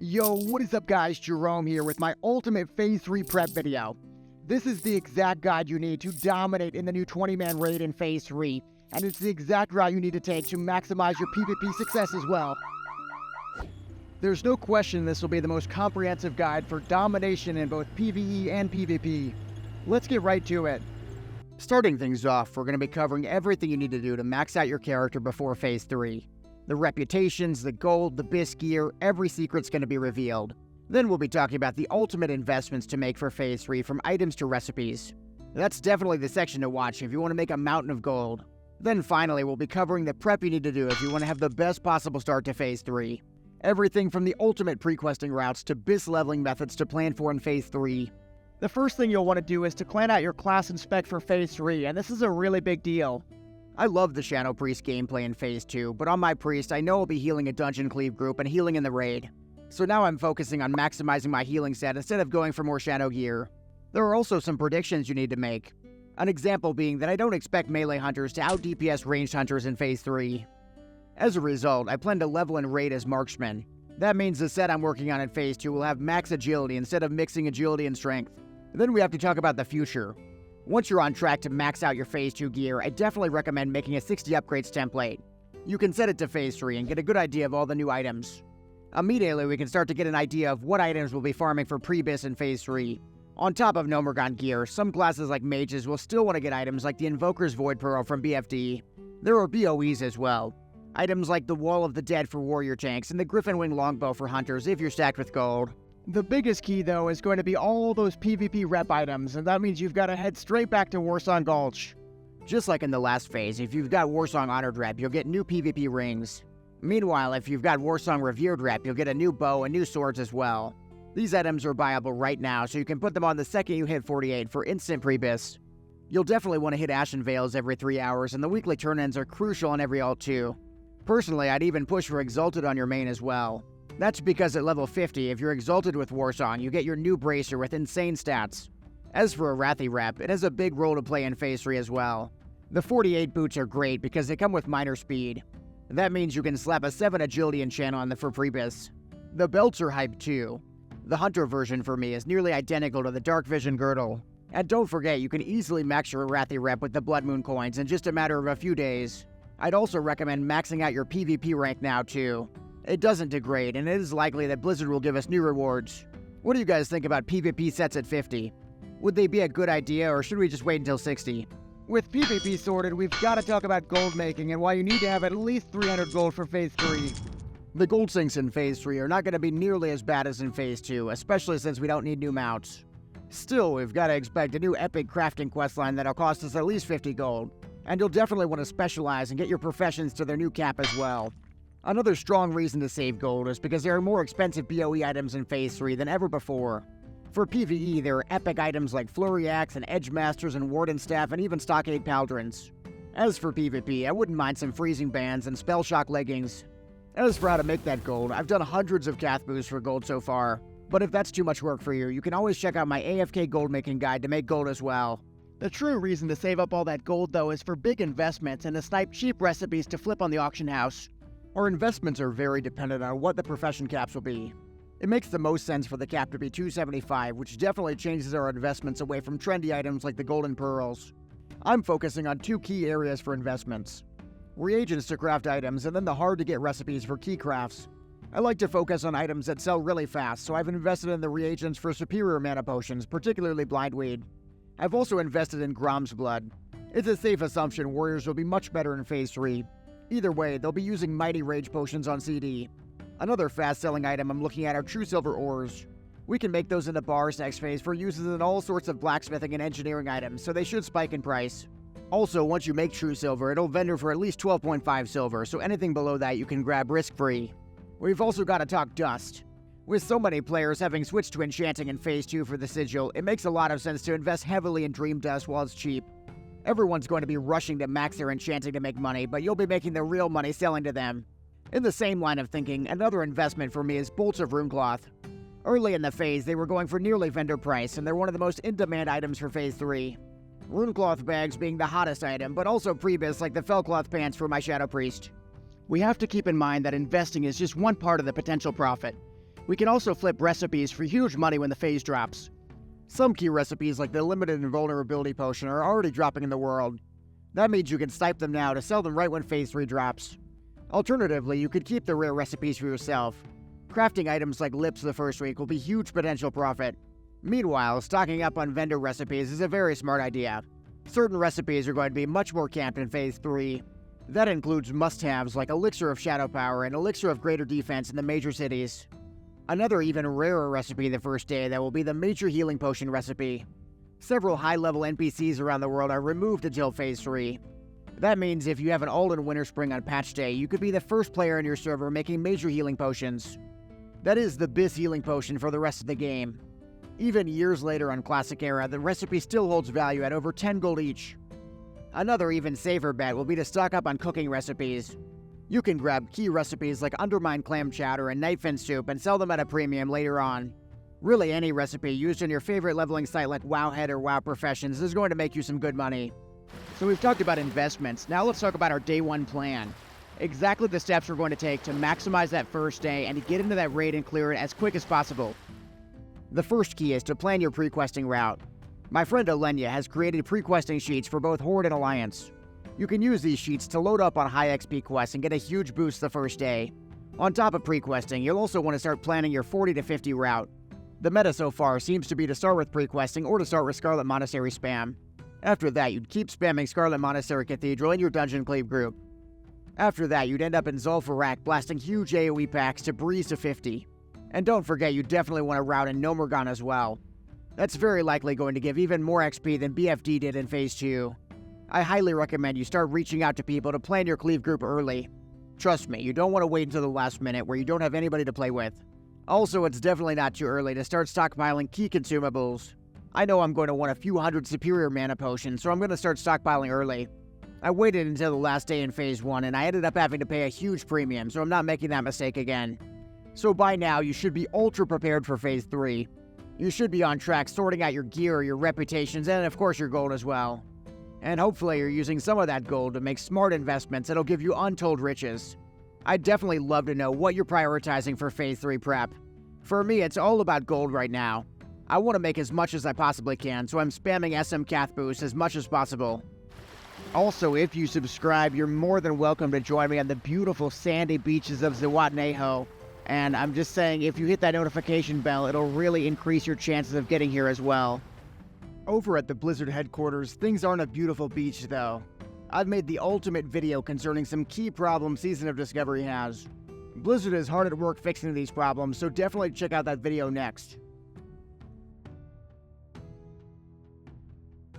Yo, what is up guys, Jerome here with my ultimate Phase 3 prep video. This is the exact guide you need to dominate in the new 20-man raid in Phase 3, and it's the exact route you need to take to maximize your PvP success as well. There's no question this will be the most comprehensive guide for domination in both PvE and PvP. Let's get right to it. Starting things off, we're going to be covering everything you need to do to max out your character before Phase 3. The reputations, the gold, the bisque gear, every secret's going to be revealed. Then we'll be talking about the ultimate investments to make for Phase 3, from items to recipes. That's definitely the section to watch if you want to make a mountain of gold. Then finally, we'll be covering the prep you need to do if you want to have the best possible start to Phase 3. Everything from the ultimate prequesting routes to bisque leveling methods to plan for in Phase 3. The first thing you'll want to do is to plan out your class and spec for Phase 3, and this is a really big deal. I love the Shadow Priest gameplay in Phase 2, but on my Priest, I know I'll be healing a Dungeon Cleave group and healing in the raid. So now I'm focusing on maximizing my healing set instead of going for more Shadow gear. There are also some predictions you need to make. An example being that I don't expect melee hunters to out-DPS ranged hunters in Phase 3. As a result, I plan to level and raid as marksman. That means the set I'm working on in Phase 2 will have max agility instead of mixing agility and strength. Then we have to talk about the future. Once you're on track to max out your Phase 2 gear, I definitely recommend making a 60 upgrades template. You can set it to Phase 3 and get a good idea of all the new items. Immediately, we can start to get an idea of what items we'll be farming for pre-bis in Phase 3. On top of Nomergon gear, some classes like mages will still want to get items like the Invoker's Void Pearl from BFD. There are BOEs as well. Items like the Wall of the Dead for warrior tanks and the Griffin Wing Longbow for hunters if you're stacked with gold. The biggest key, though, is going to be all those PvP rep items, and that means you've got to head straight back to Warsong Gulch. Just like in the last phase, if you've got Warsong Honored rep, you'll get new PvP rings. Meanwhile, if you've got Warsong Revered rep, you'll get a new bow and new swords as well. These items are buyable right now, so you can put them on the second you hit 48 for instant pre-bis. You'll definitely want to hit Ashen Veils every 3 hours, and the weekly turn-ins are crucial on every alt too. Personally, I'd even push for Exalted on your main as well. That's because at level 50, if you're Exalted with Warsong, you get your new Bracer with insane stats. As for a Wrathy rep, it has a big role to play in Phase 3 as well. The 48 boots are great because they come with minor speed. That means you can slap a 7 agility enchant on them for pre-bis. The belts are hyped too. The Hunter version for me is nearly identical to the Dark Vision Girdle. And don't forget, you can easily max your Wrathy rep with the Blood Moon coins in just a matter of a few days. I'd also recommend maxing out your PvP rank now too. It doesn't degrade, and it is likely that Blizzard will give us new rewards. What do you guys think about PvP sets at 50? Would they be a good idea, or should we just wait until 60? With PvP sorted, we've got to talk about gold making and why you need to have at least 300 gold for Phase 3. The gold sinks in Phase 3 are not going to be nearly as bad as in Phase 2, especially since we don't need new mounts. Still, we've got to expect a new epic crafting questline that'll cost us at least 50 gold. And you'll definitely want to specialize and get your professions to their new cap as well. Another strong reason to save gold is because there are more expensive BOE items in Phase 3 than ever before. For PvE, there are epic items like Flurry Axe and Edge Masters and Warden Staff and even Stockade Pauldrons. As for PvP, I wouldn't mind some Freezing Bands and Spell Shock Leggings. As for how to make that gold, I've done hundreds of Cath boosts for gold so far. But if that's too much work for you, you can always check out my AFK gold making guide to make gold as well. The true reason to save up all that gold, though, is for big investments and to snipe cheap recipes to flip on the auction house. Our investments are very dependent on what the profession caps will be. It makes the most sense for the cap to be 275, which definitely changes our investments away from trendy items like the Golden Pearls. I'm focusing on 2 key areas for investments: reagents to craft items, and then the hard-to-get recipes for key crafts. I like to focus on items that sell really fast, so I've invested in the reagents for superior mana potions, particularly Blindweed. I've also invested in Grom's Blood. It's a safe assumption warriors will be much better in Phase 3. Either way, they'll be using Mighty Rage Potions on CD. Another fast-selling item I'm looking at are True Silver Ores. We can make those into bars next phase for uses in all sorts of blacksmithing and engineering items, so they should spike in price. Also, once you make True Silver, it'll vendor for at least 12.5 silver, so anything below that you can grab risk-free. We've also got to talk Dust. With so many players having switched to enchanting in Phase 2 for the Sigil, it makes a lot of sense to invest heavily in Dream Dust while it's cheap. Everyone's going to be rushing to max their enchanting to make money, but you'll be making the real money selling to them. In the same line of thinking, another investment for me is Bolts of Runecloth. Early in the phase, they were going for nearly vendor price, and they're one of the most in-demand items for Phase 3. Runecloth bags being the hottest item, but also pre-bis like the Fellcloth pants for my Shadow Priest. We have to keep in mind that investing is just one part of the potential profit. We can also flip recipes for huge money when the phase drops. Some key recipes like the Limited Invulnerability Potion are already dropping in the world. That means you can snipe them now to sell them right when Phase 3 drops. Alternatively, you could keep the rare recipes for yourself. Crafting items like lips the first week will be huge potential profit. Meanwhile, stocking up on vendor recipes is a very smart idea. Certain recipes are going to be much more camped in Phase 3. That includes must-haves like Elixir of Shadow Power and Elixir of Greater Defense in the major cities. Another even rarer recipe the first day that will be the Major Healing Potion recipe. Several high-level NPCs around the world are removed until Phase 3. That means if you have an Alden Winter Spring on patch day, you could be the first player in your server making Major Healing Potions. That is the BIS Healing Potion for the rest of the game. Even years later on Classic Era, the recipe still holds value at over 10 gold each. Another even safer bet will be to stock up on cooking recipes. You can grab key recipes like Undermined Clam Chowder and Nightfin Soup and sell them at a premium later on. Really, any recipe used on your favorite leveling site like Wowhead or WoW Professions is going to make you some good money. So we've talked about investments, now let's talk about our day one plan. Exactly the steps we're going to take to maximize that first day and to get into that raid and clear it as quick as possible. The first key is to plan your prequesting route. My friend Olenya has created prequesting sheets for both Horde and Alliance. You can use these sheets to load up on high XP quests and get a huge boost the first day. On top of prequesting, you'll also want to start planning your 40 to 50 route. The meta so far seems to be to start with prequesting or to start with Scarlet Monastery spam. After that, you'd keep spamming Scarlet Monastery Cathedral in your Dungeon Cleave group. After that, you'd end up in Zul'Farrak blasting huge AoE packs to breeze to 50. And don't forget, you definitely want to route in Nomergon as well. That's very likely going to give even more XP than BFD did in Phase 2. I highly recommend you start reaching out to people to plan your Cleave group early. Trust me, you don't want to wait until the last minute where you don't have anybody to play with. Also, it's definitely not too early to start stockpiling key consumables. I know I'm going to want a few hundred superior mana potions, so I'm going to start stockpiling early. I waited until the last day in Phase 1 and I ended up having to pay a huge premium, so I'm not making that mistake again. So by now, you should be ultra prepared for Phase 3. You should be on track sorting out your gear, your reputations, and of course your gold as well. And hopefully you're using some of that gold to make smart investments that'll give you untold riches. I'd definitely love to know what you're prioritizing for Phase 3 prep. For me, it's all about gold right now. I want to make as much as I possibly can, so I'm spamming SM Cath boost as much as possible. Also, if you subscribe, you're more than welcome to join me on the beautiful sandy beaches of Zihuatanejo. And I'm just saying, if you hit that notification bell, it'll really increase your chances of getting here as well. Over at the Blizzard headquarters, things aren't a beautiful beach though. I've made the ultimate video concerning some key problems Season of Discovery has. Blizzard is hard at work fixing these problems, so definitely check out that video next.